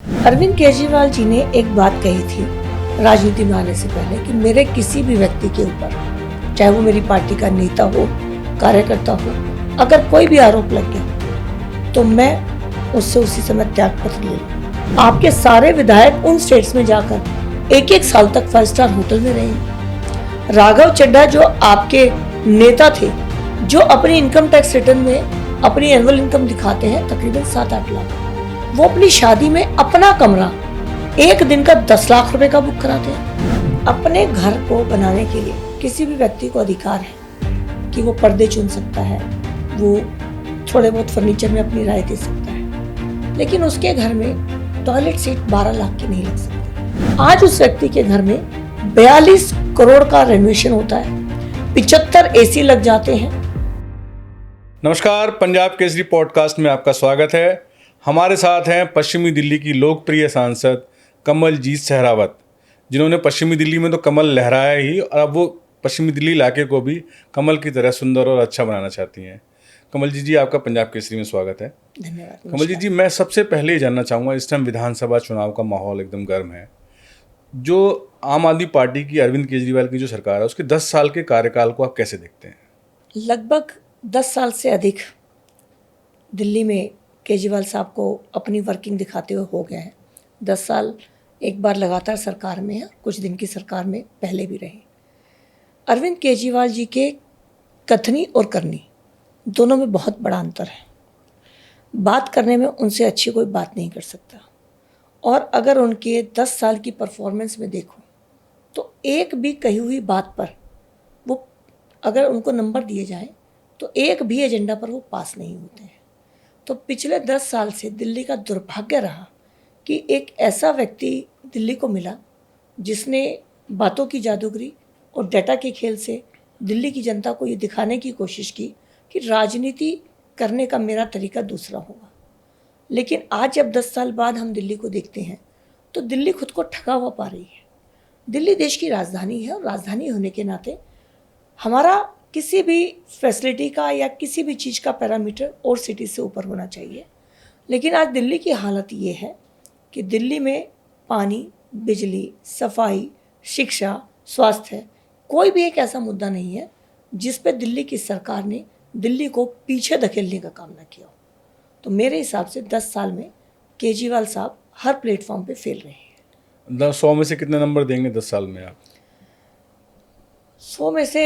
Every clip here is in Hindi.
अरविंद केजरीवाल जी ने एक बात कही थी राजनीति में आने से पहले कि मेरे किसी भी व्यक्ति के ऊपर, चाहे वो मेरी पार्टी का नेता हो, कार्यकर्ता हो, अगर कोई भी आरोप लग गया तो मैं उससे उसी समय त्यागपत्र ले लूं। आपके सारे विधायक उन स्टेट्स में जाकर एक एक साल तक 5 स्टार होटल में रहे। राघव चड्ढा जो आपके नेता थे, जो अपनी इनकम टैक्स रिटर्न में अपनी एनुअल इनकम दिखाते हैं तकरीबन 7-8 लाख, वो अपनी शादी में अपना कमरा एक दिन का 10 लाख रुपए का बुक कराते हैं। अपने घर को बनाने के लिए किसी भी व्यक्ति को अधिकार है कि वो पर्दे चुन सकता है, वो थोड़े बहुत फर्नीचर में अपनी राय दे सकता है, लेकिन उसके घर में टॉयलेट सीट 12 लाख की नहीं लग सकती। आज उस व्यक्ति के घर में 42 करोड़ का रेनोवेशन होता है, 75 एसी लग जाते हैं। नमस्कार, पंजाब केसरी पॉडकास्ट में आपका स्वागत है। हमारे साथ हैं पश्चिमी दिल्ली की लोकप्रिय सांसद कमलजीत सहरावत, जिन्होंने पश्चिमी दिल्ली में तो कमल लहराया ही, और अब वो पश्चिमी दिल्ली इलाके को भी कमल की तरह सुंदर और अच्छा बनाना चाहती हैं। कमलजीत जी, आपका पंजाब केसरी में स्वागत है। धन्यवाद। कमलजीत जी, मैं सबसे पहले ये जानना चाहूँगा, इस टाइम विधानसभा चुनाव का माहौल एकदम गर्म है। जो आम आदमी पार्टी की अरविंद केजरीवाल की जो सरकार है, उसके 10 साल के कार्यकाल को आप कैसे देखते हैं? लगभग 10 साल से अधिक दिल्ली में केजरीवाल साहब को अपनी वर्किंग दिखाते हुए हो गया है। 10 साल एक बार लगातार सरकार में है, कुछ दिन की सरकार में पहले भी रहे। अरविंद केजरीवाल जी के कथनी और करनी दोनों में बहुत बड़ा अंतर है। बात करने में उनसे अच्छी कोई बात नहीं कर सकता, और अगर उनके 10 साल की परफॉर्मेंस में देखो तो एक भी कही हुई बात पर वो, अगर उनको नंबर दिए जाए तो एक भी एजेंडा पर वो पास नहीं होते हैं। तो पिछले 10 साल से दिल्ली का दुर्भाग्य रहा कि एक ऐसा व्यक्ति दिल्ली को मिला जिसने बातों की जादूगरी और डेटा के खेल से दिल्ली की जनता को ये दिखाने की कोशिश की कि राजनीति करने का मेरा तरीका दूसरा होगा। लेकिन आज जब 10 साल बाद हम दिल्ली को देखते हैं तो दिल्ली खुद को ठगा हुआ पा रही है। दिल्ली देश की राजधानी है, और राजधानी होने के नाते हमारा किसी भी फैसिलिटी का या किसी भी चीज़ का पैरामीटर और सिटी से ऊपर होना चाहिए। लेकिन आज दिल्ली की हालत ये है कि दिल्ली में पानी, बिजली, सफाई, शिक्षा, स्वास्थ्य, कोई भी एक ऐसा मुद्दा नहीं है जिस पे दिल्ली की सरकार ने दिल्ली को पीछे धकेलने का काम ना किया हो। तो मेरे हिसाब से 10 साल में केजरीवाल साहब हर प्लेटफॉर्म पे फेल रहे हैं। 100 में से कितने नंबर देंगे 10 साल में आप? 100 में से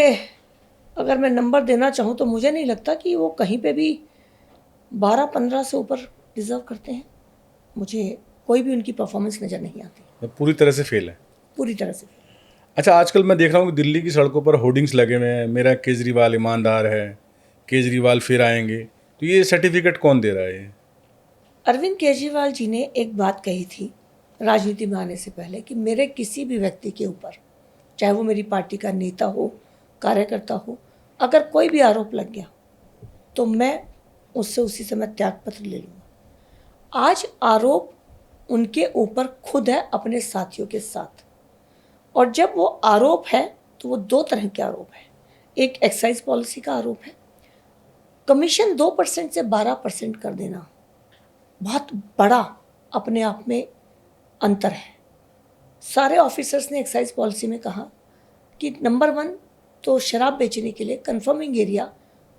अगर मैं नंबर देना चाहूँ तो मुझे नहीं लगता कि वो कहीं पे भी 12-15 से ऊपर डिज़र्व करते हैं। मुझे कोई भी उनकी परफॉर्मेंस नज़र नहीं आती। पूरी तरह से फेल है? पूरी तरह से। अच्छा, आजकल मैं देख रहा हूँ कि दिल्ली की सड़कों पर होर्डिंग्स लगे हुए हैं, मेरा केजरीवाल ईमानदार है, केजरीवाल फिर आएंगे। तो ये सर्टिफिकेट कौन दे रहा है? अरविंद केजरीवाल जी ने एक बात कही थी राजनीति में आने से पहले कि मेरे किसी भी व्यक्ति के ऊपर, चाहे वो मेरी पार्टी का नेता हो, कार्यकर्ता हो, अगर कोई भी आरोप लग गया तो मैं उससे उसी समय त्यागपत्र ले लूँगा। आज आरोप उनके ऊपर खुद है अपने साथियों के साथ, और जब वो आरोप है तो वो 2 तरह के आरोप है। एक एक्साइज पॉलिसी का आरोप है, कमीशन 2% से 12% कर देना बहुत बड़ा अपने आप में अंतर है। सारे ऑफिसर्स ने एक्साइज पॉलिसी में कहा कि नंबर 1 तो शराब बेचने के लिए कन्फर्मिंग एरिया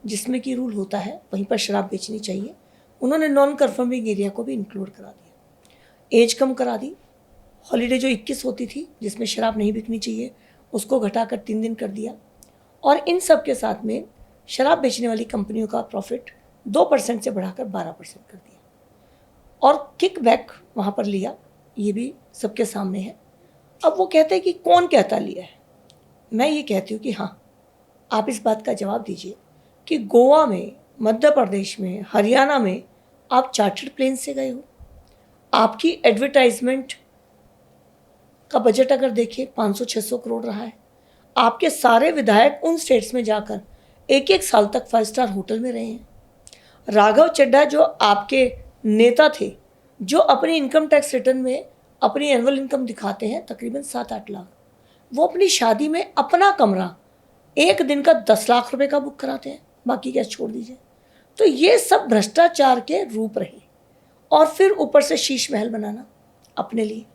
जिसमें कि रूल होता है वहीं पर शराब बेचनी चाहिए। उन्होंने नॉन कन्फर्मिंग एरिया को भी इंक्लूड करा दिया, एज कम करा दी, हॉलीडे जो 21 होती थी जिसमें शराब नहीं बिकनी चाहिए उसको घटाकर 3 दिन कर दिया, और इन सब के साथ में शराब बेचने वाली कंपनियों का प्रॉफिट 2% से बढ़ाकर 12% कर दिया, और किकबैक वहाँ पर लिया। ये भी सबके सामने है। अब वो कहते हैं कि कौन कहता लिया है। मैं ये कहती हूँ कि हाँ, आप इस बात का जवाब दीजिए कि गोवा में, मध्य प्रदेश में, हरियाणा में आप चार्टर्ड प्लेन से गए हो। आपकी एडवर्टाइजमेंट का बजट अगर देखें 500-600 करोड़ रहा है। आपके सारे विधायक उन स्टेट्स में जाकर एक एक साल तक 5 स्टार होटल में रहे हैं। राघव चड्ढा जो आपके नेता थे, जो अपनी इनकम टैक्स रिटर्न में अपनी एनुअल इनकम दिखाते हैं तकरीबन 7-8 लाख, वो अपनी शादी में अपना कमरा एक दिन का 10 लाख रुपए का बुक कराते हैं, बाकी कैश छोड़ दीजिए। तो ये सब भ्रष्टाचार के रूप रहे, और फिर ऊपर से शीश महल बनाना। अपने लिए।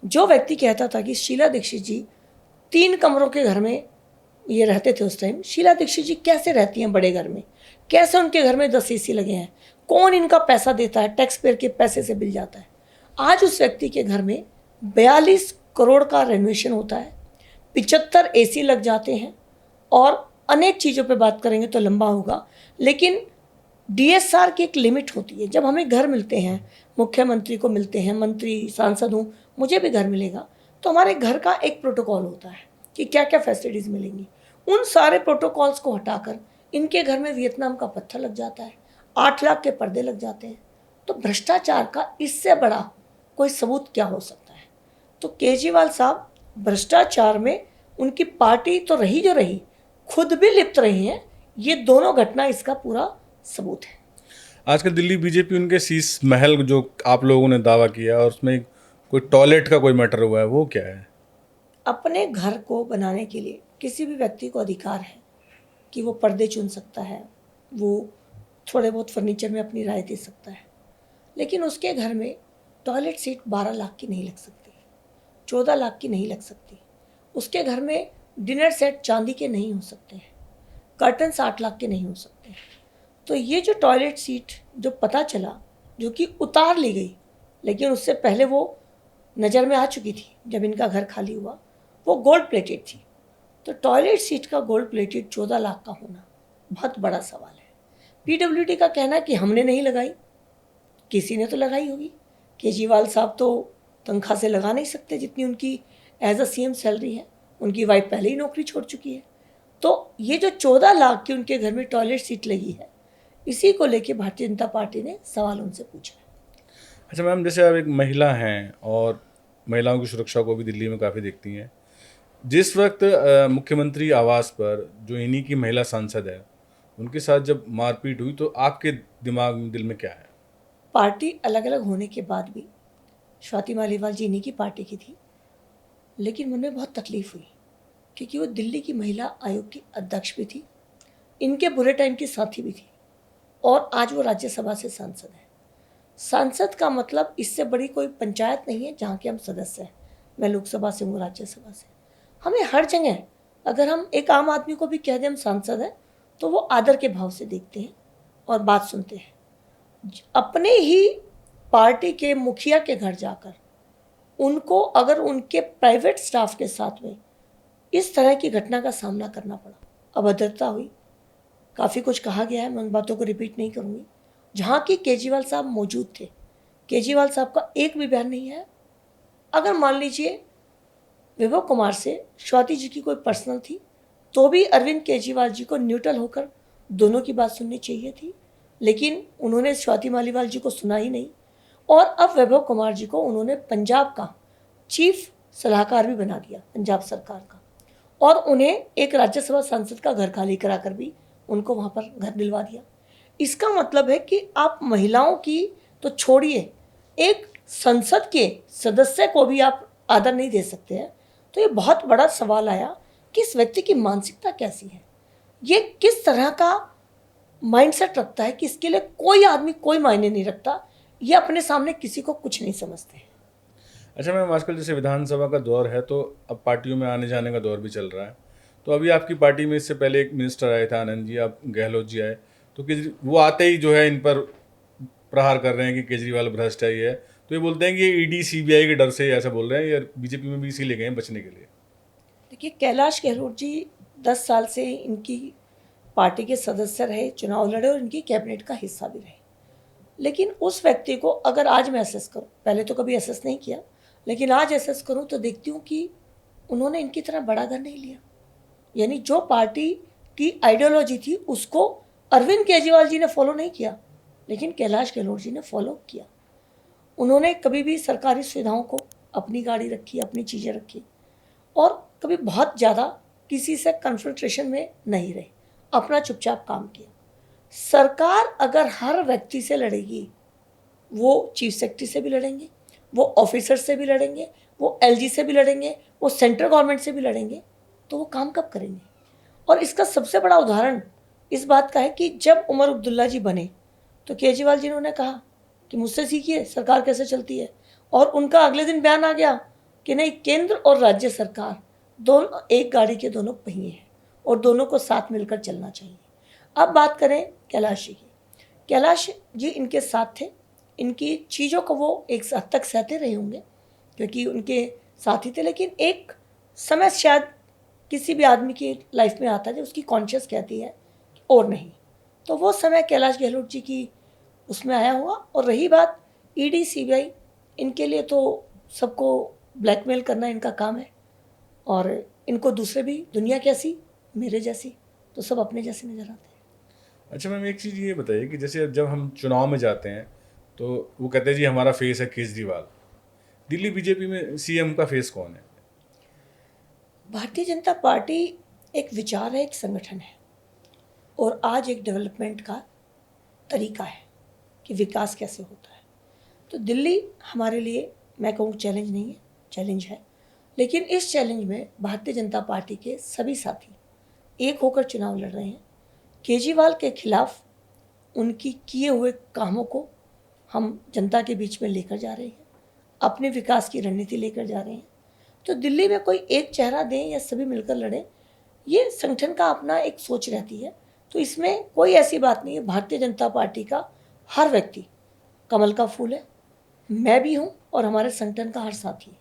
जो व्यक्ति कहता था कि शीला दीक्षित जी 3 कमरों के घर में ये रहते थे उस टाइम, शीला दीक्षित जी कैसे रहती हैं बड़े घर में, कैसे उनके घर में 10 एसी लगे हैं, कौन इनका पैसा देता है, टैक्स पेयर के पैसे से बिल जाता है। आज उस व्यक्ति के घर में 42 करोड़ का रेनोवेशन होता है, 75 एसी लग जाते हैं और अनेक चीज़ों पे बात करेंगे तो लंबा होगा, लेकिन डीएसआर की एक लिमिट होती है। जब हमें घर मिलते हैं, मुख्यमंत्री को मिलते हैं, मंत्री सांसद हूँ, मुझे भी घर मिलेगा, तो हमारे घर का एक प्रोटोकॉल होता है कि क्या क्या फैसिलिटीज़ मिलेंगी। उन सारे प्रोटोकॉल्स को हटाकर इनके घर में वियतनाम का पत्थर लग जाता है, 8 लाख के पर्दे लग जाते हैं। तो भ्रष्टाचार का इससे बड़ा कोई सबूत क्या हो सकता है। तो केजरीवाल साहब भ्रष्टाचार में उनकी पार्टी तो रही जो रही, खुद भी लिप्त रही हैं। ये दोनों घटना इसका पूरा सबूत है। आजकल दिल्ली बीजेपी उनके शीश महल जो आप लोगों ने दावा किया और उसमें कोई टॉयलेट का कोई मैटर हुआ है, वो क्या है? अपने घर को बनाने के लिए किसी भी व्यक्ति को अधिकार है कि वो पर्दे चुन सकता है, वो थोड़े बहुत फर्नीचर में अपनी राय दे सकता है, लेकिन उसके घर में टॉयलेट सीट 12 लाख की नहीं लग सकती, 14 लाख की नहीं लग सकती। उसके घर में डिनर सेट चांदी के नहीं हो सकते हैं, कर्टन्स 8 लाख के नहीं हो सकते हैं। तो ये जो टॉयलेट सीट जो पता चला, जो कि उतार ली गई, लेकिन उससे पहले वो नज़र में आ चुकी थी जब इनका घर खाली हुआ, वो गोल्ड प्लेटेड थी। तो टॉयलेट सीट का गोल्ड प्लेटेड 14 लाख का होना बहुत बड़ा सवाल है। पीडब्ल्यूडी का कहना कि हमने नहीं लगाई, किसी ने तो लगाई होगी। केजरीवाल साहब तो तनख्वाह से लगा नहीं सकते जितनी उनकी एज अ सीएम सैलरी है, उनकी वाइफ पहले ही नौकरी छोड़ चुकी है। तो ये जो 14 लाख की उनके घर में टॉयलेट सीट लगी है, इसी को लेके भारतीय जनता पार्टी ने सवाल उनसे पूछा है। अच्छा मैम, जैसे आप एक महिला हैं और महिलाओं की सुरक्षा को भी दिल्ली में काफ़ी देखती हैं, जिस वक्त मुख्यमंत्री आवास पर जो इन्हीं की महिला सांसद है, उनके साथ जब मारपीट हुई तो आपके दिमाग में, दिल में क्या है? पार्टी अलग अलग होने के बाद भी स्वाति मालीवाल जी इन्हीं की पार्टी की थी, लेकिन मन में बहुत तकलीफ हुई क्योंकि वो दिल्ली की महिला आयोग की अध्यक्ष भी थी, इनके बुरे टाइम की साथी भी थी, और आज वो राज्यसभा से सांसद है। सांसद का मतलब इससे बड़ी कोई पंचायत नहीं है जहाँ के हम सदस्य हैं। मैं लोकसभा से हूँ, राज्यसभा से। हमें हर जगह, अगर हम एक आम आदमी को भी कह दें हम सांसद हैं, तो वो आदर के भाव से देखते हैं और बात सुनते हैं। अपने ही पार्टी के मुखिया के घर जाकर उनको अगर उनके प्राइवेट स्टाफ के साथ में इस तरह की घटना का सामना करना पड़ा, अभद्रता हुई, काफ़ी कुछ कहा गया है, मैं उन बातों को रिपीट नहीं करूँगी। जहाँ की केजरीवाल साहब मौजूद थे, केजरीवाल साहब का एक भी बयान नहीं है। अगर मान लीजिए विभव कुमार से स्वाति जी की कोई पर्सनल थी, तो भी अरविंद केजरीवाल जी को न्यूट्रल होकर दोनों की बात सुननी चाहिए थी, लेकिन उन्होंने स्वाति मालीवाल जी को सुना ही नहीं। और अब वैभव कुमार जी को उन्होंने पंजाब का चीफ सलाहकार भी बना दिया, पंजाब सरकार का, और उन्हें एक राज्यसभा सांसद का घर खाली कराकर भी उनको वहाँ पर घर दिलवा दिया। इसका मतलब है कि आप महिलाओं की तो छोड़िए, एक संसद के सदस्य को भी आप आदर नहीं दे सकते हैं। तो ये बहुत बड़ा सवाल आया कि इस व्यक्ति की मानसिकता कैसी है, ये किस तरह का माइंडसेट रखता है कि इसके लिए कोई आदमी कोई मायने नहीं रखता, ये अपने सामने किसी को कुछ नहीं समझते हैं। अच्छा मैम, आजकल जैसे विधानसभा का दौर है तो अब पार्टियों में आने जाने का दौर भी चल रहा है, तो अभी आपकी पार्टी में इससे पहले एक मिनिस्टर आए थे आनंद जी, आप गहलोत जी आए, तो वो आते ही जो है इन पर प्रहार कर रहे हैं कि केजरीवाल भ्रष्ट है, ये है, तो ये बोलते हैं कि ये ईडी सीबीआई के डर से ऐसा बोल रहे हैं, या बीजेपी में भी इसीलिए गए हैं बचने के लिए। देखिए, कैलाश गहलोत जी 10 साल से इनकी पार्टी के सदस्य रहे, चुनाव लड़े और इनकी कैबिनेट का हिस्सा भी रहे, लेकिन उस व्यक्ति को अगर आज मैं असेस करूँ, पहले तो कभी असेस नहीं किया, लेकिन आज असेस करूँ तो देखती हूँ कि उन्होंने इनकी तरह बड़ा घर नहीं लिया। यानी जो पार्टी की आइडियोलॉजी थी उसको अरविंद केजरीवाल जी ने फॉलो नहीं किया, लेकिन कैलाश गहलोत जी ने फॉलो किया। उन्होंने कभी भी सरकारी सुविधाओं को, अपनी गाड़ी रखी, अपनी चीज़ें रखी, और कभी बहुत ज़्यादा किसी से कन्फ्रंट्रेशन में नहीं रहे, अपना चुपचाप काम किया। सरकार अगर हर व्यक्ति से लड़ेगी, वो चीफ सेक्रेटरी से भी लड़ेंगे, वो ऑफिसर से भी लड़ेंगे, वो एलजी से भी लड़ेंगे, वो सेंट्रल गवर्नमेंट से भी लड़ेंगे, तो वो काम कब करेंगे। और इसका सबसे बड़ा उदाहरण इस बात का है कि जब उमर अब्दुल्ला जी बने तो केजरीवाल जी ने कहा कि मुझसे सीखिए सरकार कैसे चलती है, और उनका अगले दिन बयान आ गया कि नहीं, केंद्र और राज्य सरकार दोनों एक गाड़ी के दोनों पहिए हैं और दोनों को साथ मिलकर चलना चाहिए। अब बात करें कैलाश जी की। कैलाश जी इनके साथ थे, इनकी चीज़ों को वो एक हद तक सहते रहे होंगे क्योंकि उनके साथी थे, लेकिन एक समय शायद किसी भी आदमी की लाइफ में आता है उसकी कॉन्शियस कहती है और नहीं, तो वो समय कैलाश गहलोत जी की उसमें आया हुआ। और रही बात ईडी सीबीआई, इनके लिए तो सबको ब्लैकमेल करना इनका काम है और इनको दूसरे भी, दुनिया कैसी मेरे जैसी, तो सब अपने जैसे नजर आते हैं। अच्छा मैम, एक चीज़ ये बताइए कि जैसे जब हम चुनाव में जाते हैं तो वो कहते हैं जी हमारा फेस है केजरीवाल, दिल्ली बीजेपी में सीएम का फेस कौन है? भारतीय जनता पार्टी एक विचार है, एक संगठन है और आज एक डेवलपमेंट का तरीका है कि विकास कैसे होता है। तो दिल्ली हमारे लिए, मैं कहूँ चैलेंज नहीं है, चैलेंज है, लेकिन इस चैलेंज में भारतीय जनता पार्टी के सभी साथी एक होकर चुनाव लड़ रहे हैं। केजरीवाल के खिलाफ उनकी किए हुए कामों को हम जनता के बीच में लेकर जा रहे हैं, अपने विकास की रणनीति लेकर जा रहे हैं। तो दिल्ली में कोई एक चेहरा दें या सभी मिलकर लड़ें, ये संगठन का अपना एक सोच रहती है। तो इसमें कोई ऐसी बात नहीं है। भारतीय जनता पार्टी का हर व्यक्ति कमल का फूल है, मैं भी हूँ और हमारे संगठन का हर साथी है।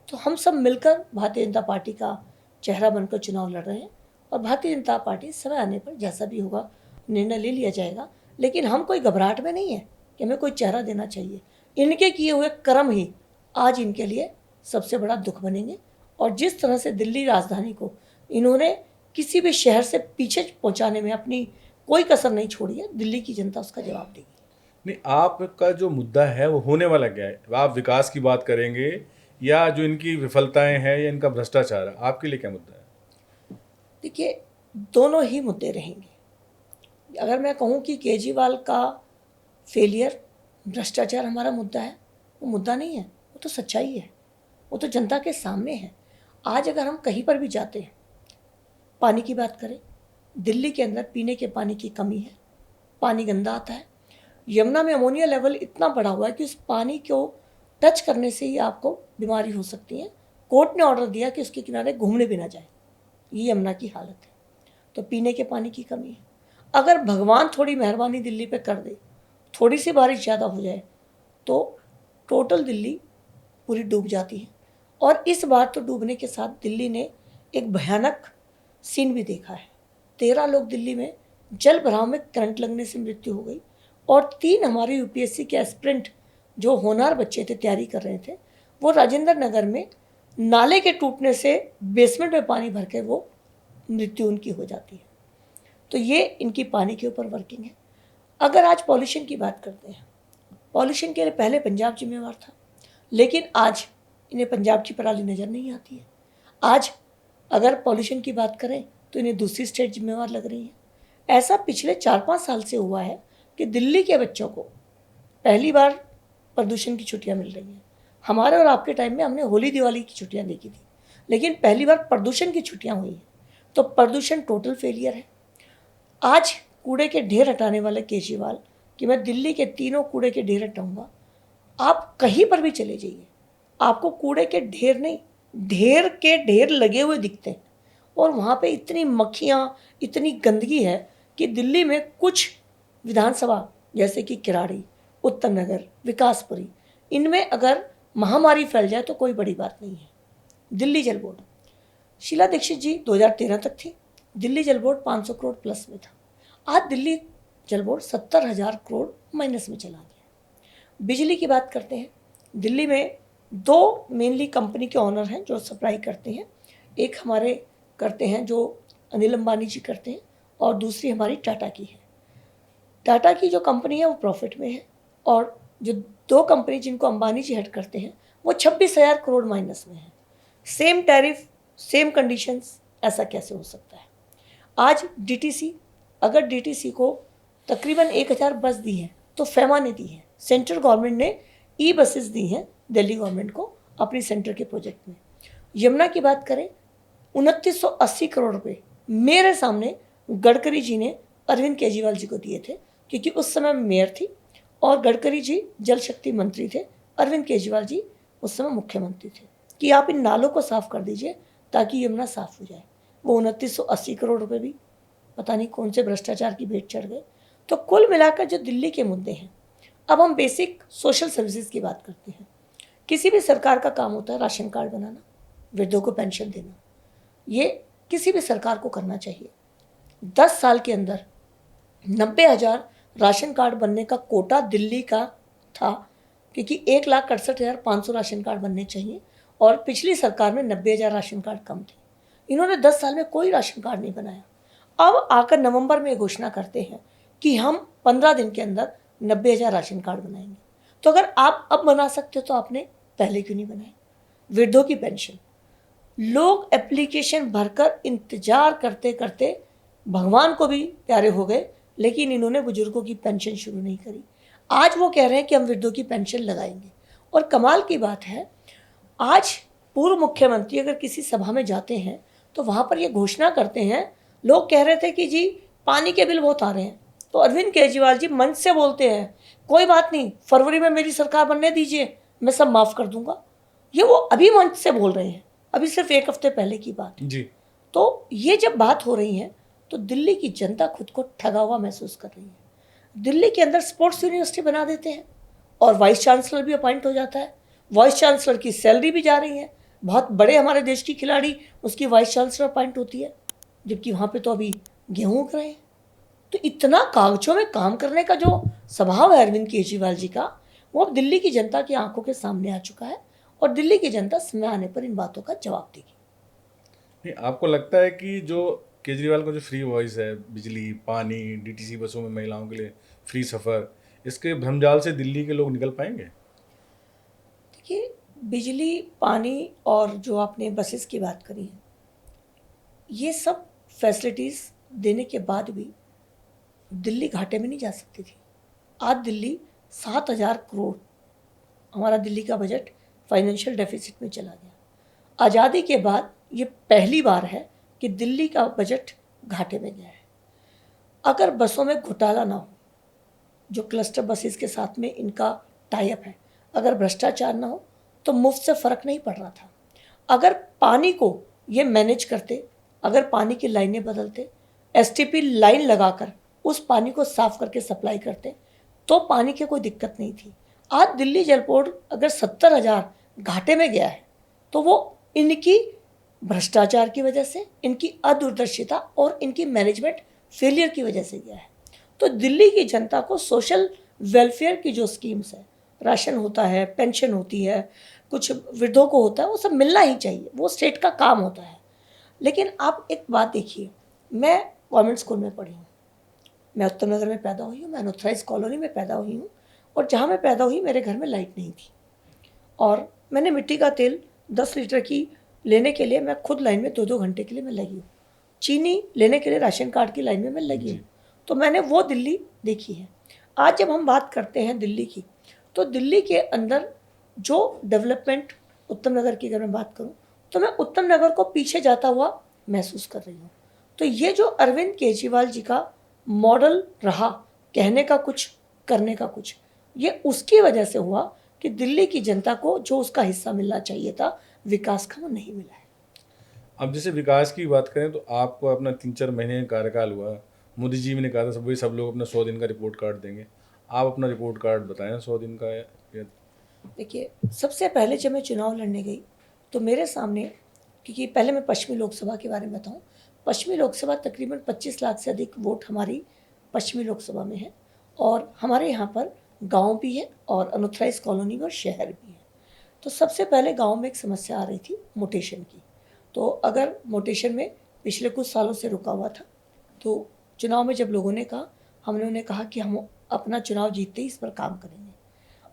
तो हम सब मिलकर भारतीय जनता पार्टी का चेहरा बनकर चुनाव लड़ रहे हैं और भारतीय जनता पार्टी समय आने पर जैसा भी होगा निर्णय ले लिया जाएगा। लेकिन हम कोई घबराहट में नहीं है कि हमें कोई चेहरा देना चाहिए। इनके किए हुए कर्म ही आज इनके लिए सबसे बड़ा दुख बनेंगे और जिस तरह से दिल्ली राजधानी को इन्होंने किसी भी शहर से पीछे पहुंचाने में अपनी कोई कसर नहीं छोड़ी है, दिल्ली की जनता उसका जवाब देगी। नहीं, आपका जो मुद्दा है वो होने वाला क्या है? आप विकास की बात करेंगे या जो इनकी विफलताएं हैं या इनका भ्रष्टाचार है, आपके लिए क्या मुद्दा है? देखिए, दोनों ही मुद्दे रहेंगे। अगर मैं कहूँ कि केजरीवाल का फेलियर, भ्रष्टाचार हमारा मुद्दा है, वो मुद्दा नहीं है, वो तो सच्चाई है, वो तो जनता के सामने है। आज अगर हम कहीं पर भी जाते हैं, पानी की बात करें, दिल्ली के अंदर पीने के पानी की कमी है, पानी गंदा आता है। यमुना में अमोनिया लेवल इतना बढ़ा हुआ है कि उस पानी को टच करने से ही आपको बीमारी हो सकती है। कोर्ट ने ऑर्डर दिया कि उसके किनारे घूमने भी ना जाए। ये यमुना की हालत है। तो पीने के पानी की कमी है। अगर भगवान थोड़ी मेहरबानी दिल्ली पे कर दे, थोड़ी सी बारिश ज़्यादा हो जाए तो टोटल दिल्ली पूरी डूब जाती है। और इस बार तो डूबने के साथ दिल्ली ने एक भयानक सीन भी देखा है। 13 लोग दिल्ली में जल भराव में करंट लगने से मृत्यु हो गई और 3 हमारे यूपीएससी के एस्पिरेंट जो होनहार बच्चे थे, तैयारी कर रहे थे, वो राजेंद्र नगर में नाले के टूटने से बेसमेंट में पानी भर के वो मृत्यु उनकी हो जाती है। तो ये इनकी पानी के ऊपर वर्किंग है। अगर आज पॉल्यूशन की बात करते हैं, पॉल्यूशन के लिए पहले पंजाब जिम्मेवार था, लेकिन आज इन्हें पंजाब की पराली नज़र नहीं आती है। आज अगर पॉल्यूशन की बात करें तो इन्हें दूसरी स्टेट जिम्मेवार लग रही है। ऐसा पिछले 4-5 साल से हुआ है कि दिल्ली के बच्चों को पहली बार प्रदूषण की छुट्टियां मिल रही हैं। हमारे और आपके टाइम में हमने होली दिवाली की छुट्टियां देखी थी, लेकिन पहली बार प्रदूषण की छुट्टियां हुई हैं। तो प्रदूषण टोटल फेलियर है। आज कूड़े के ढेर हटाने वाले केजरीवाल कि मैं दिल्ली के 3 कूड़े के ढेर हटाऊंगा, आप कहीं पर भी चले जाइए, आपको कूड़े के ढेर नहीं, ढेर के ढेर लगे हुए दिखते हैं। और वहाँ पे इतनी मक्खियाँ, इतनी गंदगी है कि दिल्ली में कुछ विधानसभा जैसे कि किराड़ी, उत्तम नगर, विकासपुरी, इनमें अगर महामारी फैल जाए तो कोई बड़ी बात नहीं है। दिल्ली जल बोर्ड, शीला दीक्षित जी 2013 तक थी, दिल्ली जल बोर्ड 500 करोड़ प्लस में था। आज दिल्ली जल बोर्ड 70,000 करोड़ माइनस में चला गया। बिजली की बात करते हैं, दिल्ली में 2 मेनली कंपनी के ऑनर हैं जो सप्लाई करते हैं। एक हमारे करते हैं जो अनिल अंबानी जी करते हैं और दूसरी हमारी टाटा की है। टाटा की जो कंपनी है वो प्रॉफिट में है और जो 2 कंपनी जिनको अंबानी जी हेड करते हैं वो 26,000 करोड़ माइनस में है। सेम टैरिफ, सेम कंडीशंस, ऐसा कैसे हो सकता है? आज डीटीसी, अगर डीटीसी को तकरीबन 1,000 बस दी है तो फेमा ने दी है, सेंट्रल गवर्नमेंट ने ई बसेस दी हैं दिल्ली गवर्नमेंट को अपनी सेंटर के प्रोजेक्ट में। यमुना की बात करें, 2980 करोड़ रुपए मेरे सामने गडकरी जी ने अरविंद केजरीवाल जी को दिए थे, क्योंकि उस समय मेयर थी और गडकरी जी जल शक्ति मंत्री थे अरविंद केजरीवाल जी उस समय मुख्यमंत्री थे कि आप इन नालों को साफ कर दीजिए ताकि यमुना साफ हो जाए। वो 2980 करोड़ रुपए भी पता नहीं कौन से भ्रष्टाचार की भेंट चढ़ गए। तो कुल मिलाकर जो दिल्ली के मुद्दे हैं, अब हम बेसिक सोशल सर्विसेज की बात करते हैं। किसी भी सरकार का काम होता है राशन कार्ड बनाना, वृद्धों को पेंशन देना, ये किसी भी सरकार को करना चाहिए। 10 साल के अंदर 90,000 राशन कार्ड बनने का कोटा दिल्ली का था, क्योंकि 1,68,500 राशन कार्ड बनने चाहिए और पिछली सरकार में 90,000 राशन कार्ड कम थे। इन्होंने 10 साल में कोई राशन कार्ड नहीं बनाया। अब आकर नवंबर में घोषणा करते हैं कि हम 15 दिन के अंदर 90,000 राशन कार्ड बनाएंगे। तो अगर आप अब बना सकते हो तो आपने पहले क्यों नहीं बनाए? वृद्धों की पेंशन, लोग एप्लीकेशन भरकर इंतजार करते करते भगवान को भी प्यारे हो गए, लेकिन इन्होंने बुजुर्गों की पेंशन शुरू नहीं करी। आज वो कह रहे हैं कि हम वृद्धों की पेंशन लगाएंगे। और कमाल की बात है, आज पूर्व मुख्यमंत्री अगर किसी सभा में जाते हैं तो वहाँ पर ये घोषणा करते हैं, लोग कह रहे थे कि जी पानी के बिल बहुत आ रहे हैं, तो अरविंद केजरीवाल जी मंच से बोलते हैं कोई बात नहीं, फरवरी में मेरी सरकार बनने दीजिए, मैं सब माफ़ कर दूंगा। ये वो अभी मंच से बोल रहे हैं, अभी सिर्फ 1 हफ्ते पहले की बात है। जी। तो ये जब बात हो रही है तो दिल्ली की जनता खुद को ठगा हुआ महसूस कर रही है। दिल्ली के अंदर स्पोर्ट्स यूनिवर्सिटी बना देते हैं और वाइस चांसलर भी अपॉइंट हो जाता है, वाइस चांसलर की सैलरी भी जा रही है, बहुत बड़े हमारे देश की खिलाड़ी उसकी वाइस चांसलर अपॉइंट होती है, जबकि वहाँ पे तो अभी गेहूँ उग रहे हैं। तो इतना कागजों में काम करने का जो स्वभाव है अरविंद केजरीवाल जी का, वो अब दिल्ली की जनता की आंखों के सामने आ चुका है और दिल्ली की जनता समय आने पर इन बातों का जवाब देगी। नहीं, आपको लगता है कि जो केजरीवाल का जो फ्री वॉइस है, बिजली, पानी, डीटीसी बसों में महिलाओं के लिए फ्री सफ़र, इसके भ्रमजाल से दिल्ली के लोग निकल पाएंगे? देखिए, बिजली, पानी और जो आपने बसेस की बात करी है, ये सब फैसिलिटीज़ देने के बाद भी दिल्ली घाटे में नहीं जा सकती थी। आज दिल्ली 7,000 करोड़, हमारा दिल्ली का बजट फाइनेंशियल डेफिसिट में चला गया। आज़ादी के बाद ये पहली बार है कि दिल्ली का बजट घाटे में गया है। अगर बसों में घोटाला ना हो, जो क्लस्टर बसेस के साथ में इनका टाई अप है, अगर भ्रष्टाचार ना हो तो मुफ्त से फ़र्क नहीं पड़ रहा था। अगर पानी को ये मैनेज करते, अगर पानी की लाइनें बदलते, एसटीपी लाइन लगाकर उस पानी को साफ करके सप्लाई करते, तो पानी की कोई दिक्कत नहीं थी। आज दिल्ली जल बोर्ड अगर 70,000 घाटे में गया है तो वो इनकी भ्रष्टाचार की वजह से, इनकी अदूरदर्शिता और इनकी मैनेजमेंट फेलियर की वजह से गया है। तो दिल्ली की जनता को सोशल वेलफेयर की जो स्कीम्स है, राशन होता है, पेंशन होती है, कुछ वृद्धों को होता है, वो सब मिलना ही चाहिए, वो स्टेट का काम होता है। लेकिन आप एक बात देखिए, मैं गवर्नमेंट स्कूल में पढ़ी हूँ, मैं उत्तम नगर में पैदा हुई हूँ, मैं अनऑथराइज कॉलोनी में पैदा हुई हूँ, और जहाँ मैं पैदा हुई मेरे घर में लाइट नहीं थी और मैंने मिट्टी का तेल 10 लीटर की लेने के लिए मैं खुद लाइन में 2-2 घंटे के लिए मैं लगी हूँ। चीनी लेने के लिए राशन कार्ड की लाइन में मैं लगी हूँ। तो मैंने वो दिल्ली देखी है। आज जब हम बात करते हैं दिल्ली की, तो दिल्ली के अंदर जो डेवलपमेंट, उत्तम नगर की अगर मैं बात करूँ तो मैं उत्तम नगर को पीछे जाता हुआ महसूस कर रही हूँ। तो ये जो अरविंद केजरीवाल जी का मॉडल रहा, कहने का कुछ करने का कुछ, ये उसकी वजह से हुआ कि दिल्ली की जनता को जो उसका हिस्सा मिलना चाहिए था विकास का, वो नहीं मिला है। अब जैसे विकास की बात करें तो आपको अपना 3-4 महीने का कार्यकाल हुआ, मोदी जी ने कहा था सब लोग अपना 100 दिन का रिपोर्ट कार्ड देंगे। आप अपना रिपोर्ट कार्ड बताएं 100 दिन का। देखिए, सबसे पहले जब मैं चुनाव लड़ने गई तो मेरे सामने, क्योंकि पहले मैं पश्चिमी लोकसभा के बारे में बताऊं, पश्चिमी लोकसभा तकरीबन 25 लाख से अधिक वोट हमारी पश्चिमी लोकसभा में है और हमारे यहाँ पर गांव भी है और अनऑथराइज कॉलोनी और शहर भी है। तो सबसे पहले गांव में एक समस्या आ रही थी मोटेशन की। तो अगर मोटेशन में पिछले कुछ सालों से रुका हुआ था, तो चुनाव में जब लोगों ने कहा, हमने उन्हें कहा कि हम अपना चुनाव जीतते ही इस पर काम करेंगे।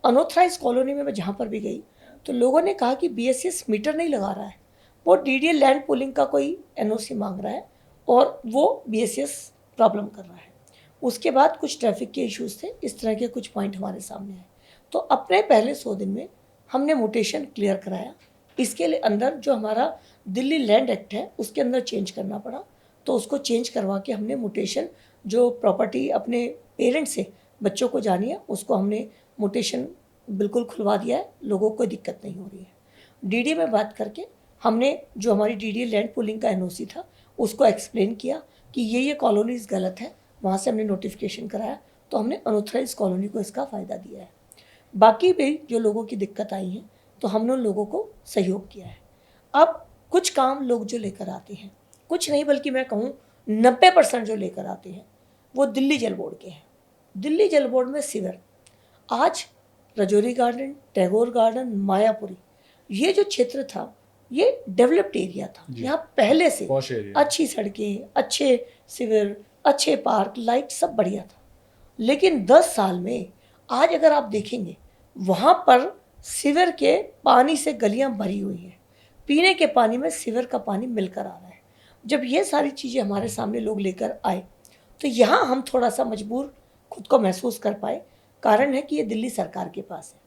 अनऑथराइज कॉलोनी में मैं जहाँ पर भी गई तो लोगों ने कहा कि बीएसएस मीटर नहीं लगा रहा है, वो डीडीएल लैंड पूलिंग का कोई एनओसी मांग रहा है और वो बीएसएस प्रॉब्लम कर रहा है। उसके बाद कुछ ट्रैफिक के इश्यूज थे, इस तरह के कुछ पॉइंट हमारे सामने आए। तो अपने पहले 100 दिन में हमने मोटेशन क्लियर कराया। इसके लिए अंदर जो हमारा दिल्ली लैंड एक्ट है उसके अंदर चेंज करना पड़ा, तो उसको चेंज करवा के हमने मोटेशन, जो प्रॉपर्टी अपने पेरेंट्स से बच्चों को जानी है, उसको हमने मोटेशन बिल्कुल खुलवा दिया है, लोगों को कोई दिक्कत नहीं हो रही है। डीडी में बात करके हमने जो हमारी डीडी लैंड पूलिंग का एनओसी था उसको एक्सप्लेन किया कि ये कॉलोनीज गलत है, वहाँ से हमने नोटिफिकेशन कराया, तो हमने अनऑथराइज कॉलोनी को इसका फ़ायदा दिया है। बाकी भी जो लोगों की दिक्कत आई है तो हमने उन लोगों को सहयोग किया है। अब कुछ काम लोग जो लेकर आते हैं, कुछ नहीं बल्कि मैं कहूँ 90% जो लेकर आते हैं वो दिल्ली जल बोर्ड के हैं। दिल्ली जल बोर्ड में सीवर, आज रजौरी गार्डन, टैगोर गार्डन, मायापुरी, ये जो क्षेत्र था ये डेवलप्ड एरिया था। यहाँ पहले से पॉश एरिया। अच्छी सड़कें, अच्छे सीवर, अच्छे पार्क, लाइट सब बढ़िया था। लेकिन 10 साल में आज अगर आप देखेंगे वहाँ पर सीवर के पानी से गलियाँ भरी हुई हैं, पीने के पानी में सीवर का पानी मिलकर आ रहा है। जब ये सारी चीज़ें हमारे सामने लोग लेकर आए तो यहाँ हम थोड़ा सा मजबूर खुद को महसूस कर पाए। कारण है कि ये दिल्ली सरकार के पास है।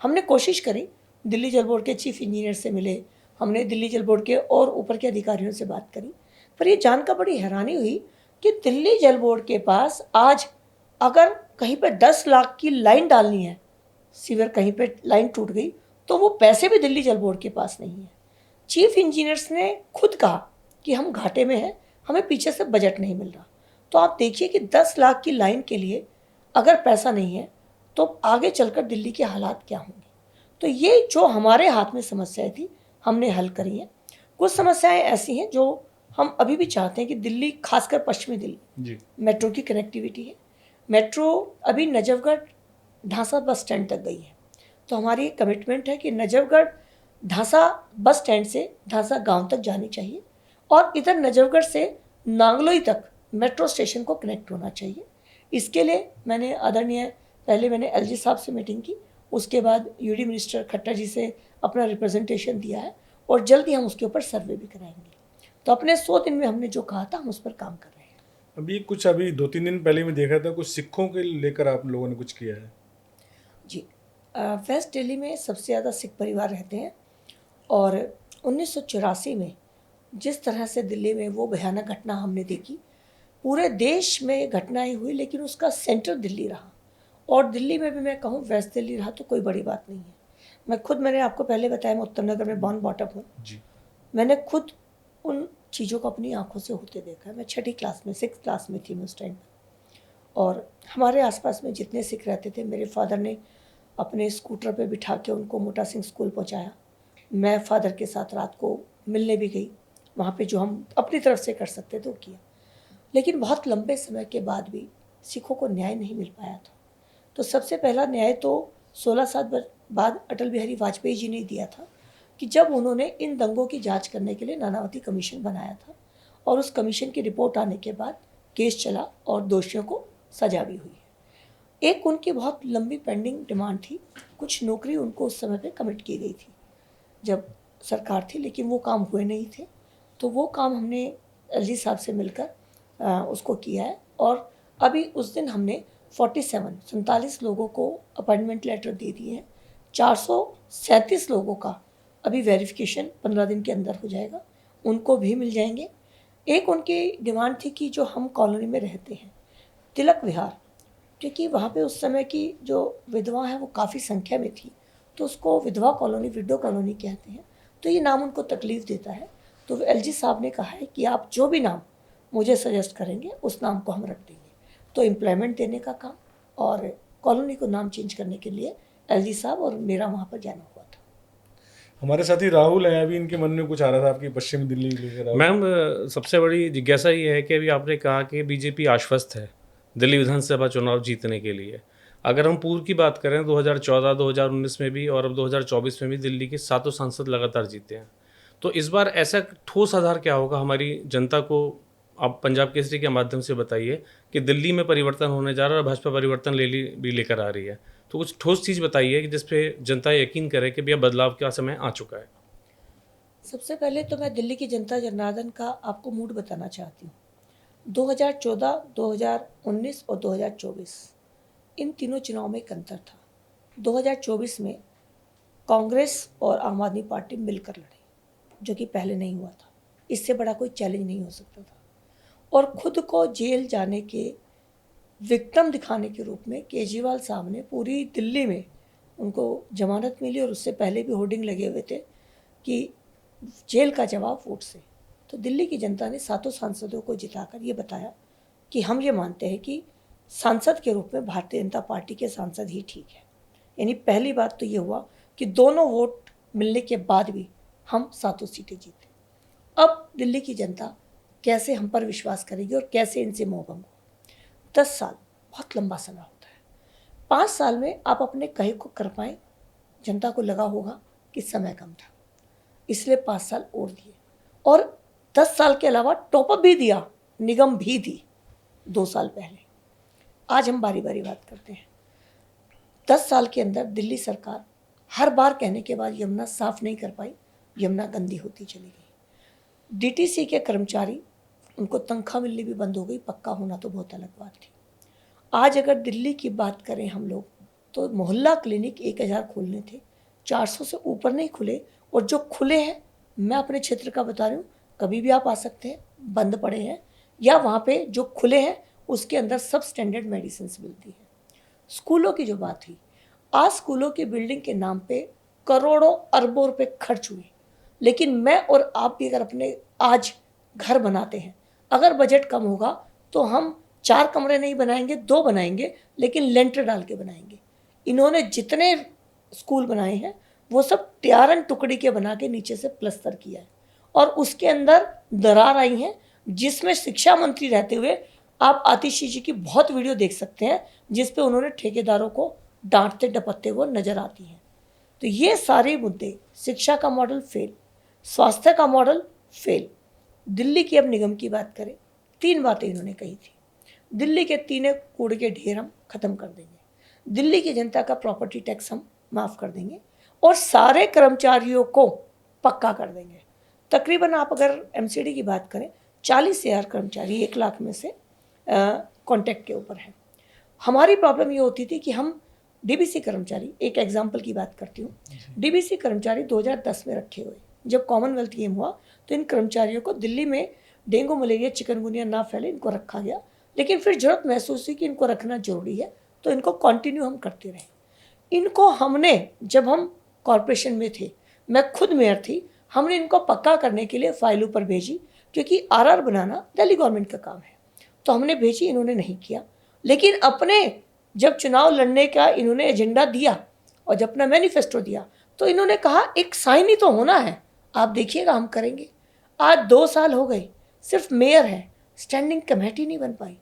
हमने कोशिश करी, दिल्ली जल बोर्ड के चीफ इंजीनियर से मिले, हमने दिल्ली जल बोर्ड के और ऊपर के अधिकारियों से बात करी, पर ये जानकर बड़ी हैरानी हुई कि दिल्ली जल बोर्ड के पास आज अगर कहीं पर 10 लाख की लाइन डालनी है, सीवर कहीं पे लाइन टूट गई, तो वो पैसे भी दिल्ली जल बोर्ड के पास नहीं है। चीफ इंजीनियर्स ने खुद कहा कि हम घाटे में हैं, हमें पीछे से बजट नहीं मिल रहा। तो आप देखिए कि 10 लाख की लाइन के लिए अगर पैसा नहीं है तो आगे चलकर दिल्ली के हालात क्या होंगे। तो ये जो हमारे हाथ में समस्याएं थी हमने हल करी हैं। कुछ समस्याएं ऐसी हैं जो हम अभी भी चाहते हैं कि दिल्ली, खासकर पश्चिमी दिल्ली, मेट्रो की कनेक्टिविटी है। मेट्रो अभी नजफगढ़ ढांसा बस स्टैंड तक गई है, तो हमारी कमिटमेंट है कि नजफगढ़ ढांसा बस स्टैंड से ढांसा गांव तक जानी चाहिए और इधर नजफगढ़ से नांगलोई तक मेट्रो स्टेशन को कनेक्ट होना चाहिए। इसके लिए मैंने पहले मैंने एलजी साहब से मीटिंग की, उसके बाद यूडी मिनिस्टर खट्टर जी से अपना रिप्रेजेंटेशन दिया है और जल्द ही हम उसके ऊपर सर्वे भी कराएंगे। तो अपने 100 दिन में हमने जो कहा था हम उस पर काम कर रहे हैं। अभी 2-3 दिन पहले मैं देखा था कुछ सिखों के लेकर आप लोगों ने कुछ किया है। जी, वेस्ट दिल्ली में सबसे ज़्यादा सिख परिवार रहते हैं और 1984 में जिस तरह से दिल्ली में वो भयानक घटना हमने देखी, पूरे देश में घटनाएं हुई लेकिन उसका सेंटर दिल्ली रहा। और दिल्ली में भी मैं कहूँ वेस्ट दिल्ली रहा तो कोई बड़ी बात नहीं है। मैंने आपको पहले बताया, मैं उत्तम नगर में बॉर्न बॉटअप हूँ। मैंने खुद उन चीज़ों को अपनी आंखों से होते देखा है। मैं 6ठी क्लास में, 6th क्लास में थी मैं उस टाइम पर, और हमारे आसपास में जितने सिख रहते थे मेरे फादर ने अपने स्कूटर पे बिठा के उनको मोटा सिंह स्कूल पहुंचाया। मैं फादर के साथ रात को मिलने भी गई, वहाँ पे जो हम अपनी तरफ से कर सकते थे वो किया। लेकिन बहुत लंबे समय के बाद भी सिखों को न्याय नहीं मिल पाया था। तो सबसे पहला न्याय तो 16 साल बाद अटल बिहारी वाजपेयी जी ने दिया था कि जब उन्होंने इन दंगों की जांच करने के लिए नानावती कमीशन बनाया था और उस कमीशन की रिपोर्ट आने के बाद केस चला और दोषियों को सजा भी हुई है। एक उनकी बहुत लंबी पेंडिंग डिमांड थी, कुछ नौकरी उनको उस समय पे कमिट की गई थी जब सरकार थी, लेकिन वो काम हुए नहीं थे। तो वो काम हमने एलजी साहब से मिलकर उसको किया है और अभी उस दिन हमने 47 लोगों को अपॉइंटमेंट लेटर दे दिए हैं। 437 लोगों का अभी वेरिफिकेशन 15 दिन के अंदर हो जाएगा, उनको भी मिल जाएंगे। एक उनकी डिमांड थी कि जो हम कॉलोनी में रहते हैं तिलक विहार, क्योंकि वहाँ पे उस समय की जो विधवा है वो काफ़ी संख्या में थी, तो उसको विधवा कॉलोनी, विडो कॉलोनी कहते हैं, तो ये नाम उनको तकलीफ़ देता है। तो एलजी साहब ने कहा है कि आप जो भी नाम मुझे सजेस्ट करेंगे उस नाम को हम रख देंगे। तो एम्प्लॉयमेंट देने का काम और कॉलोनी को नाम चेंज करने के लिए एलजी साहब और मेरा वहाँ पर जाना हुआ था। हमारे साथी राहुल हैं, अभी इनके मन में कुछ आ रहा था आपकी पश्चिमी दिल्ली लेकर। मैम, सबसे बड़ी जिज्ञासा ये है कि अभी आपने कहा कि बीजेपी आश्वस्त है दिल्ली विधानसभा चुनाव जीतने के लिए। अगर हम पूर्व की बात करें 2014, 2019 में भी और अब 2024 में भी दिल्ली के 7 सांसद लगातार जीते हैं, तो इस बार ऐसा ठोस आधार क्या होगा हमारी जनता को? आप पंजाब केसरी के माध्यम से बताइए कि दिल्ली में परिवर्तन होने जा रहा है और भाजपा परिवर्तन भी लेकर आ रही है, तो कुछ ठोस चीज़ बताइए कि जिस पे जनता यकीन करे कि भैया बदलाव का समय आ चुका है। सबसे पहले तो मैं दिल्ली की जनता जनार्दन का आपको मूड बताना चाहती हूँ। 2014, 2019 और 2024 इन तीनों चुनाव में एक अंतर था। 2024 में कांग्रेस और आम आदमी पार्टी मिलकर लड़ी, जो कि पहले नहीं हुआ था। इससे बड़ा कोई चैलेंज नहीं हो सकता था। और खुद को जेल जाने के विक्टिम दिखाने के रूप में केजरीवाल साहब ने पूरी दिल्ली में उनको जमानत मिली और उससे पहले भी होर्डिंग लगे हुए थे कि जेल का जवाब वोट से। तो दिल्ली की जनता ने 7 सांसदों को जिताकर ये बताया कि हम ये मानते हैं कि सांसद के रूप में भारतीय जनता पार्टी के सांसद ही ठीक है। यानी पहली बात तो ये हुआ कि दोनों वोट मिलने के बाद भी हम 7 सीटें जीते। अब दिल्ली की जनता कैसे हम पर विश्वास करेगी और कैसे इनसे मोहभंग हो। 10 साल बहुत लंबा समय होता है। 5 साल में आप अपने कहे को कर पाएँ, जनता को लगा होगा कि समय कम था, इसलिए 5 साल और दिए और 10 साल के अलावा टॉपअप भी दिया, निगम भी दी 2 साल पहले। आज हम बारी बारी बात करते हैं। 10 साल के अंदर दिल्ली सरकार हर बार कहने के बाद यमुना साफ नहीं कर पाई, यमुना गंदी होती चली गई। डीटीसी के कर्मचारी, उनको तनख्वाह मिलनी भी बंद हो गई, पक्का होना तो बहुत अलग बात थी। आज अगर दिल्ली की बात करें हम लोग तो मोहल्ला क्लिनिक 1000 खोलने थे, 400 से ऊपर नहीं खुले, और जो खुले हैं मैं अपने क्षेत्र का बता रही हूँ, कभी भी आप आ सकते हैं, बंद पड़े हैं, या वहाँ पे जो खुले हैं उसके अंदर सब स्टैंडर्ड मेडिसिन मिलती है। स्कूलों की जो बात थी, आज स्कूलों की बिल्डिंग के नाम पे करोड़ों अरबों रुपए खर्च हुए, लेकिन मैं और आप भी अगर अपने आज घर बनाते हैं, अगर बजट कम होगा तो हम 4 कमरे नहीं बनाएंगे, 2 बनाएंगे, लेकिन लेंटर डाल के बनाएंगे। इन्होंने जितने स्कूल बनाए हैं वो सब त्यारन टुकड़ी के बना के नीचे से प्लस्तर किया है, और उसके अंदर दरार आई है, जिसमें शिक्षा मंत्री रहते हुए आप आतिशी जी की बहुत वीडियो देख सकते हैं जिस पे उन्होंने ठेकेदारों को डांटते डपटते हुए नजर आती हैं। तो ये सारे मुद्दे, शिक्षा का मॉडल फेल, स्वास्थ्य का मॉडल फेल। दिल्ली की अब निगम की बात करें, 3 बातें इन्होंने कही थी। दिल्ली के 3 कूड़े के ढेर हम खत्म कर देंगे, दिल्ली की जनता का प्रॉपर्टी टैक्स हम माफ़ कर देंगे, और सारे कर्मचारियों को पक्का कर देंगे। तकरीबन आप अगर एमसीडी की बात करें, 40,000 कर्मचारी 1 लाख में से कॉन्ट्रैक्ट के ऊपर है। हमारी प्रॉब्लम ये होती थी कि हम डीबीसी कर्मचारी, एक एग्जांपल की बात करती हूँ, डीबीसी कर्मचारी 2010 में रखे हुए, जब कॉमनवेल्थ गेम हुआ तो इन कर्मचारियों को दिल्ली में डेंगू मलेरिया चिकनगुनिया ना फैले, इनको रखा गया, लेकिन फिर जरूरत महसूस हुई कि इनको रखना जरूरी है, तो इनको कंटिन्यू हम करते रहे। इनको हमने, जब हम कॉरपोरेशन में थे, मैं खुद मेयर थी, हमने इनको पक्का करने के लिए फाइलों पर भेजी, क्योंकि आरआर बनाना दिल्ली गवर्नमेंट का काम है, तो हमने भेजी, इन्होंने नहीं किया। लेकिन अपने जब चुनाव लड़ने का इन्होंने एजेंडा दिया और जब अपना मैनिफेस्टो दिया, तो इन्होंने कहा एक साइन ही तो होना है, आप देखिएगा हम करेंगे। आज 2 साल हो गए, सिर्फ मेयर है, स्टैंडिंग कमेटी नहीं बन पाई।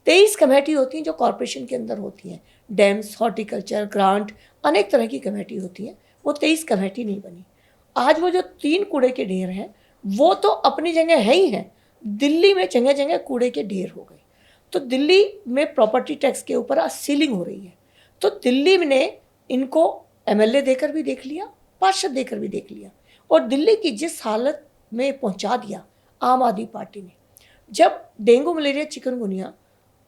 23 कमेटी होती हैं जो कॉरपोरेशन के अंदर होती हैं, डैम्स, हॉर्टिकल्चर, ग्रांट, अनेक तरह की कमेटी होती हैं, वो 23 कमेटी नहीं बनी। आज वो जो 3 कूड़े के ढेर हैं वो तो अपनी जगह है ही हैं, दिल्ली में जगह जगह कूड़े के ढेर हो गए। तो दिल्ली में प्रॉपर्टी टैक्स के ऊपर आज सीलिंग हो रही है, तो दिल्ली ने इनको एमएलए देकर भी देख लिया, पार्षद देकर भी देख लिया, और दिल्ली की जिस हालत में पहुंचा दिया आम आदमी पार्टी ने। जब डेंगू मलेरिया चिकनगुनिया,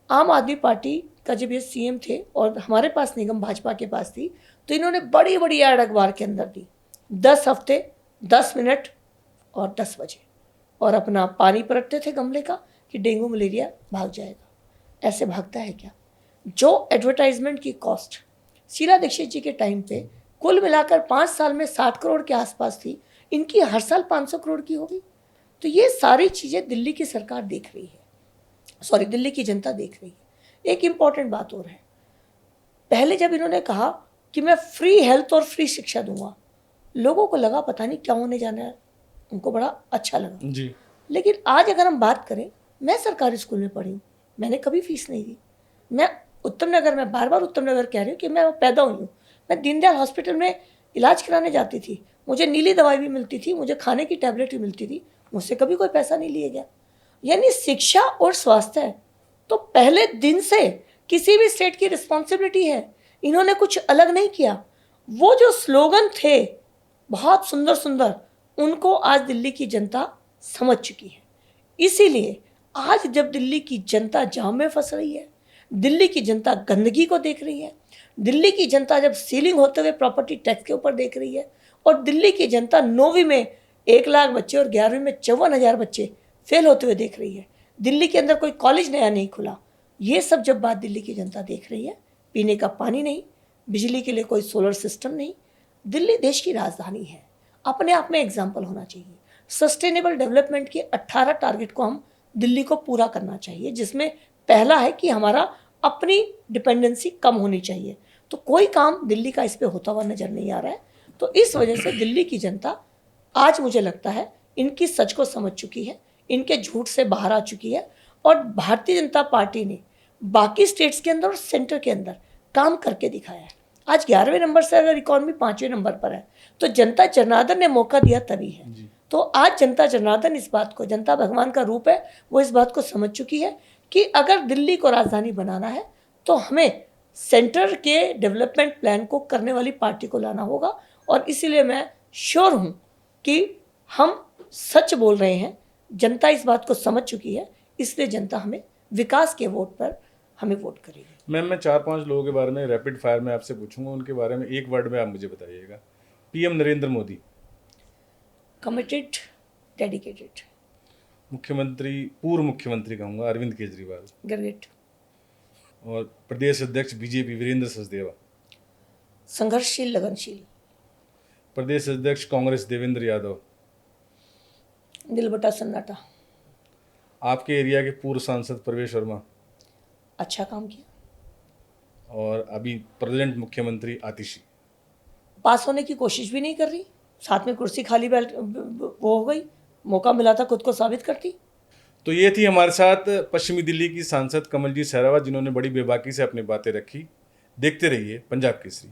आम आदमी पार्टी का जब ये सीएम थे और हमारे पास निगम भाजपा के पास थी, तो इन्होंने बड़ी बड़ी ऐड अखबार के अंदर दी, 10 हफ्ते 10 मिनट और 10 बजे, और अपना पानी परतते थे गमले का कि डेंगू मलेरिया भाग जाएगा। ऐसे भागता है क्या? जो एडवर्टाइजमेंट की कॉस्ट शीला दीक्षित जी के टाइम पे कुल मिलाकर 5 साल में 60 करोड़ के आसपास थी, इनकी हर साल 500 करोड़ की होगी। तो ये सारी चीज़ें दिल्ली की सरकार देख रही है, सॉरी दिल्ली की जनता देख रही है। एक इम्पॉर्टेंट बात और है, पहले जब इन्होंने कहा कि मैं फ्री हेल्थ और फ्री शिक्षा दूंगा, लोगों को लगा पता नहीं क्या होने जाना है, उनको बड़ा अच्छा लगा जी। लेकिन आज अगर हम बात करें, मैं सरकारी स्कूल में पढ़ी हूँ, मैंने कभी फीस नहीं दी। मैं उत्तम नगर में, बार बार उत्तम नगर कह रही हूँ कि मैं पैदा हुई हूँ, मैं दीनदयाल हॉस्पिटल में इलाज कराने जाती थी, मुझे नीली दवाई भी मिलती थी, मुझे खाने की टैबलेट भी मिलती थी, मुझसे कभी कोई पैसा नहीं लिया गया। यानी शिक्षा और स्वास्थ्य तो पहले दिन से किसी भी स्टेट की रिस्पॉन्सिबिलिटी है, इन्होंने कुछ अलग नहीं किया। वो जो स्लोगन थे बहुत सुंदर सुंदर, उनको आज दिल्ली की जनता समझ चुकी है। इसीलिए आज जब दिल्ली की जनता जाम में फंस रही है, दिल्ली की जनता गंदगी को देख रही है, दिल्ली की जनता जब सीलिंग होते हुए प्रॉपर्टी टैक्स के ऊपर देख रही है, और दिल्ली की जनता 9वीं में 1 लाख बच्चे और 11वीं में 54,000 बच्चे फेल होते हुए देख रही है, दिल्ली के अंदर कोई कॉलेज नया नहीं खुला, ये सब जब बात दिल्ली की जनता देख रही है, पीने का पानी नहीं, बिजली के लिए कोई सोलर सिस्टम नहीं। दिल्ली देश की राजधानी है, अपने आप में एग्जाम्पल होना चाहिए। सस्टेनेबल डेवलपमेंट के 18 टारगेट को हम दिल्ली को पूरा करना चाहिए, जिसमें पहला है कि हमारा अपनी डिपेंडेंसी कम होनी चाहिए। तो कोई काम दिल्ली का इस पे होता हुआ नजर नहीं आ रहा है। तो इस वजह से दिल्ली की जनता आज मुझे लगता है इनकी सच को समझ चुकी है, इनके झूठ से बाहर आ चुकी है। और भारतीय जनता पार्टी ने बाकी स्टेट्स के अंदर और सेंटर के अंदर काम करके दिखाया है। आज 11वें नंबर से अगर इकॉनमी 5वें नंबर पर है तो जनता जनार्दन ने मौका दिया तभी है। तो आज जनता जनार्दन इस बात को, जनता भगवान का रूप है, वो इस बात को समझ चुकी है कि अगर दिल्ली को राजधानी बनाना है तो हमें सेंटर के डेवलपमेंट प्लान को करने वाली पार्टी को लाना होगा। और इसीलिए मैं श्योर हूँ कि हम सच बोल रहे हैं। जनता इस बात को समझ चुकी है, इसलिए जनता हमें विकास के वोट पर हमें वोट करेगी। मैम, मैं 4-5 लोगों के बारे में रैपिड फायर में आपसे पूछूंगा, उनके बारे में एक वर्ड में आप मुझे बताइएगा। PM Narendra Modi. Committed, dedicated. मुख्यमंत्री, पूर्व मुख्यमंत्री कहूँगा, अरविंद केजरीवाल। ग्रेट। और प्रदेश अध्यक्ष बीजेपी वीरेंद्र सचदेवा। संघर्षशील, लगनशील। प्रदेश अध्यक्ष कांग्रेस देवेंद्र यादव। दिल बटा सन्नाटा। आपके एरिया के पूर्व सांसद प्रवेश वर्मा। अच्छा काम किया। और अभी प्रेजेंट मुख्यमंत्री आतिशी। पास होने की कोशिश भी नहीं कर रही, साथ में कुर्सी खाली बैठ वो हो गई, मौका मिला था खुद को साबित करती। तो ये थी हमारे साथ पश्चिमी दिल्ली की सांसद कमलजीत सहरावत, जिन्होंने बड़ी बेबाकी से अपनी बातें रखी। देखते रहिए पंजाब केसरी।